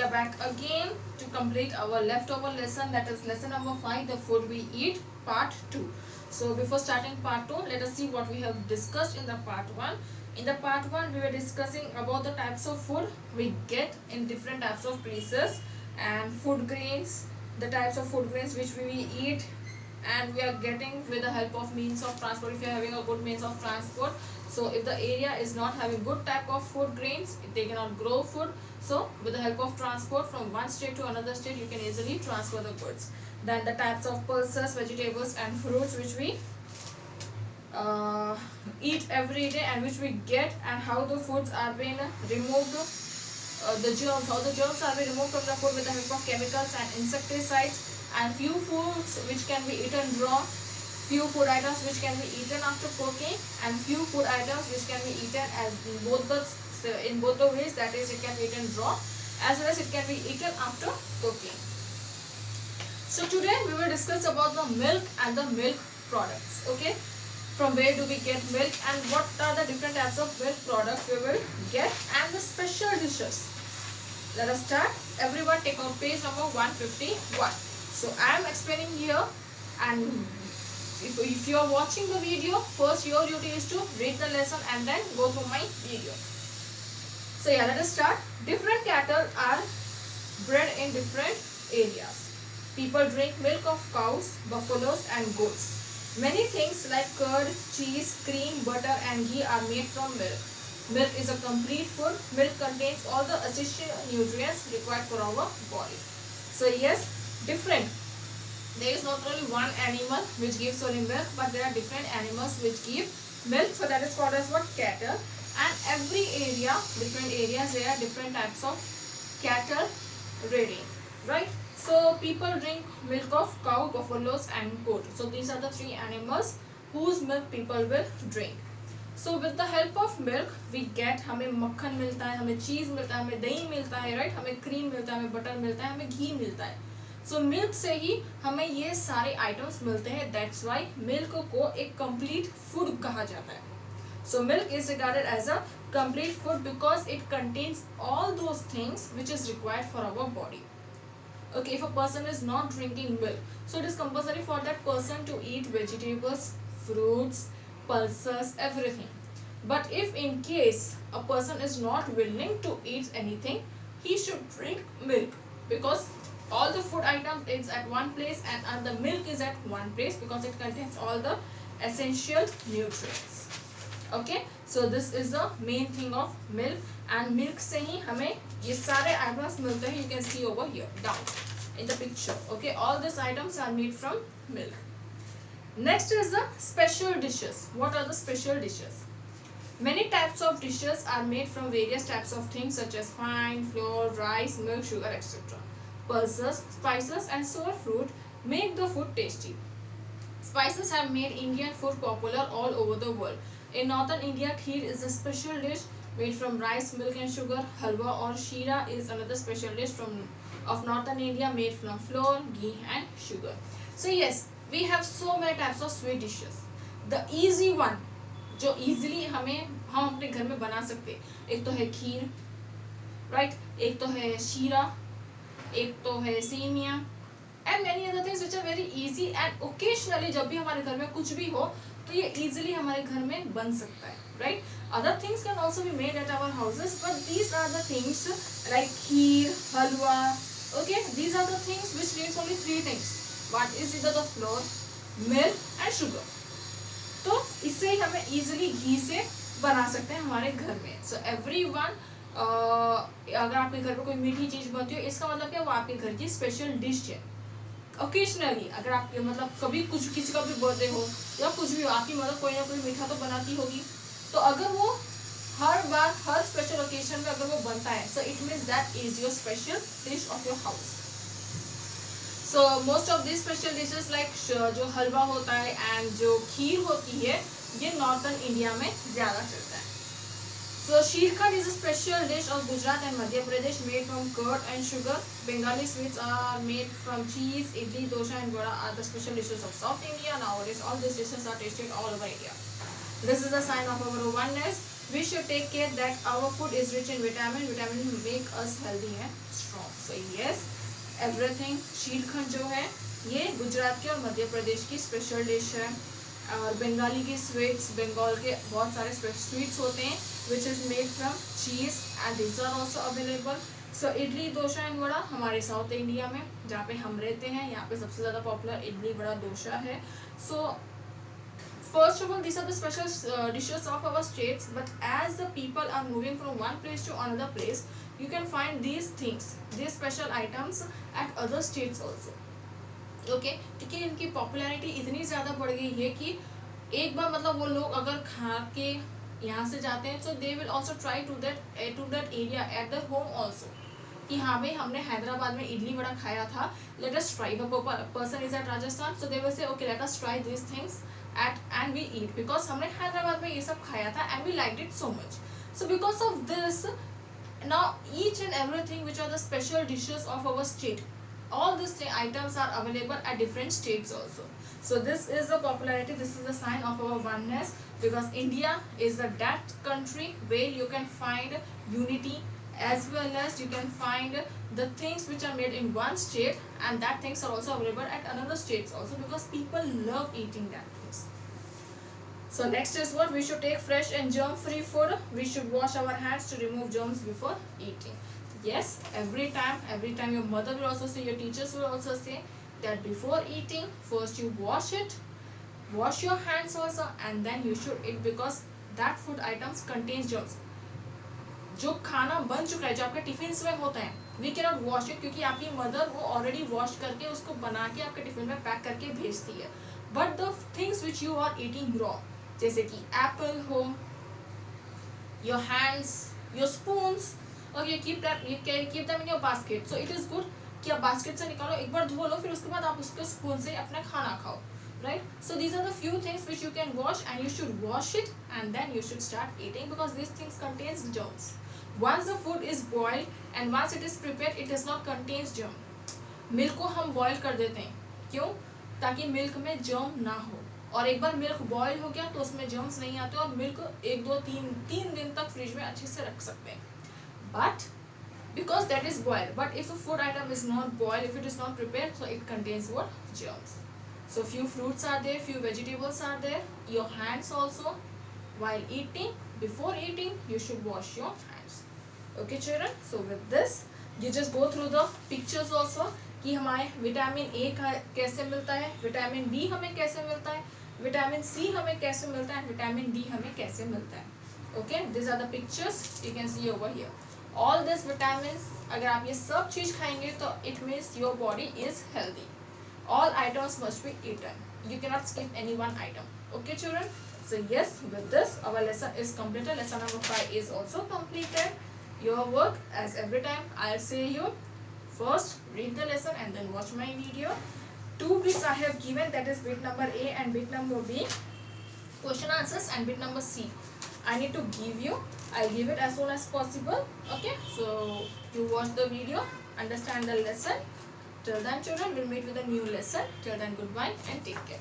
are back again to complete our leftover lesson, that is lesson number 5, the food we eat, part 2. So before starting part 2, let us see what we have discussed in the part 1. In the part 1, we were discussing about the types of food we get in different types of places, and food grains, the types of food grains which we eat and we are getting with the help of means of transport. If you are having a good means of transport, so if the area is not having good type of food grains, they cannot grow food. So with the help of transport from one state to another state, you can easily transfer the goods. Then the types of pulses, vegetables and fruits which we eat every day and which we get, and how the foods are being removed, how the germs are being removed from the food with the help of chemicals and insecticides. And few foods which can be eaten raw, few food items which can be eaten after cooking, and few food items which can be eaten as in both the ways, that is, it can be eaten raw as well as it can be eaten after cooking. So today we will discuss about the milk and the milk products. Okay, from where do we get milk and what are the different types of milk products we will get, and the special dishes. Let us start. Everyone take out page number 151. So I am explaining here, and if you are watching the video, first your duty is to read the lesson and then go through my video. So yeah, let us start. Different cattle are bred in different areas. People drink milk of cows, buffaloes and goats. Many things like curd, cheese, cream, butter and ghee are made from milk. Milk is a complete food. Milk contains all the essential nutrients required for our body. So yes, different. There is not only one animal which gives only milk, but there are different animals which give milk. So that is called as what? Cattle. And every area, different areas, there are different types of cattle rearing, right? So people drink milk of cow, buffaloes and goat. So these are the three animals whose milk people will drink. So with the help of milk we get, हमें मक्खन मिलता है, हमें चीज़ मिलता है, हमें दही मिलता है, right? हमें क्रीम मिलता है, हमें बटर मिलता है, हमें घी मिलता है. So milk से ही हमें ये सारे items मिलते हैं. That's why milk को एक complete food कहा जाता है. So milk is regarded as a complete food because it contains all those things which is required for our body. Okay, if a person is not drinking milk, so it is compulsory for that person to eat vegetables, fruits, pulses, everything. But if in case a person is not willing to eat anything, he should drink milk, because all the food items is at one place and the milk is at one place because it contains all the essential nutrients. Okay, so this is the main thing of milk, and milk से ही हमें ये सारे items मिलते हैं. You can see over here down in the picture. Okay, all these items are made from milk. Next is the special dishes. What are the special dishes? Many types of dishes are made from various types of things such as wine, flour, rice, milk, sugar, etc. Pulses, spices and sour fruit make the food tasty. Spices have made Indian food popular all over the world. In northern India, kheer is a special dish made from rice, milk and sugar. Halwa or sheera is another special dish of northern India made from flour, ghee and sugar. So yes, we have so many types of sweet dishes. The easy one, जो easily हम अपने घर में बना सकते हैं, एक तो है खीर, right? एक तो है शीरा, एक तो है semiya, and many other things which are very easy, and occasionally जब भी हमारे घर में कुछ भी हो तो ये easily हमारे घर में बन सकता है, right? Other things can also be made at our houses, but these are the things like kheer, halwa. Okay, these are the things which needs only three things. What is either the flour, milk and sugar. तो इससे ही हमें easily घी से बना सकते हैं हमारे घर में. So everyone, अगर आपके घर पर कोई मीठी चीज़ बनती हो, इसका मतलब क्या, वो आपके घर की स्पेशल डिश है. ओकेजनली अगर आपके मतलब कभी कुछ किसी का भी बर्थडे हो या कुछ भी हो, आपकी मदर कोई ना कोई मीठा तो बनाती होगी, तो अगर वो हर बार हर स्पेशल ओकेजन में अगर वो बनता है, so it means that is your special dish of your house. So most of this special dishes like जो हलवा होता है एंड जो खीर होती है, ये नॉर्थन इंडिया में ज़्यादा चलता है. So Sheerkhand is a special dish of Gujarat and Madhya Pradesh made from curd and sugar. Bengali sweets are made from cheese. Idli, dosa and vada are the special dishes of South India. Nowadays all these dishes are tasted all over India. This is a sign of our oneness. we should take care that our food is rich in vitamin. Vitamin make us healthy and strong. So yes, everything. शीरखंड जो है ये गुजरात के और मध्य प्रदेश की special dish है, और बंगाली की sweets, Bengal के बहुत सारे स्वीट्स होते हैं which is made from cheese and this are also available. So idli dosa and vada हमारे साउथ इंडिया में जहाँ पे हम रहते हैं यहाँ पे सबसे ज़्यादा पॉपुलर इडली वड़ा डोसा है. सो first of all, these are the special dishes of our states, but as the people are moving from one place to another place, you can find these things, these special items at other states also. Okay, क्योंकि इनकी popularity इतनी ज़्यादा बढ़ गई है कि एक बार मतलब वो लोग अगर खा के यहाँ से जाते हैं, so they will also try to that area at the home also, कि हाँ भाई हमने हैदराबाद में इडली वड़ा खाया था, let us try. The person is at Rajasthan, so they will say okay let us try this things and we eat, because हमने हैदराबाद में ये सब खाया था and we like it so much. So because of this now each and everything which are the special dishes of our state, all these items are available at different states also. So this is the popularity, this is the sign of our oneness, because India is that country where you can find unity, as well as you can find the things which are made in one state and that things are also available at another states also, because people love eating that things. So next is what we should take fresh and germ free food. We should wash our hands to remove germs before eating. Yes, every time your mother will also say, your teachers will also say that before eating first you wash your hands also and then you should eat, because that food items contains germs. जो खाना बन चुका है, जो आपके tiffin में होता है, we can not wash it, क्योंकि आपकी मदर वो ऑलरेडी वॉश करके उसको बना के आपके टिफिन में पैक करके भेजती है. But the things which you are eating raw, जैसे कि एप्पल हो, योर हैंड्स, योर स्पून्स, और you keep them in your basket. So it is good कि आप बास्केट से निकालो, एक बार धो लो, फिर उसके बाद आप उसके स्पून से अपना खाना खाओ, right? So these are the few things which you can wash, and you should wash it and then you should start eating, because these things contains germs. Once the food is boiled and once it is prepared, it does not contains germ. Milk को हम boil कर देते हैं, क्यों? ताकि milk में germ ना हो, और एक बार मिल्क बॉयल हो गया तो उसमें जर्म्स नहीं आते, और मिल्क 1 2 3 दिन तक फ्रिज में अच्छे से रख सकते हैं. But because that is boiled, but if a food item is not boiled, if it is not prepared, so it contains what? Germs. So few fruits are there, few vegetables are there, your hands also. While eating, before eating, you should wash your hands. Okay children, so with this you just go through the pictures also, कि हमारे vitamin A कैसे मिलता है, vitamin B हमें कैसे मिलता है, vitamin C हमें कैसे मिलता है, विटामिन डी हमें कैसे मिलता है. Okay, this are the pictures you can see over here. All this vitamin, अगर आप ये सब चीज़ खाएंगे तो it means your body is healthy. All items must be eaten, you cannot skip any one item. Okay children, so yes, with this our lesson is completed. Lesson number 5 is also completed. Your work, as every time I'll say you, first read the lesson and then watch my video. 2 bits I have given, that is bit number A and bit number B, question answers, and bit number C I need to give you. I'll give it as soon as possible. Okay, so you watch the video, understand the lesson. Till then children, we'll meet with a new lesson. Till then, goodbye and take care.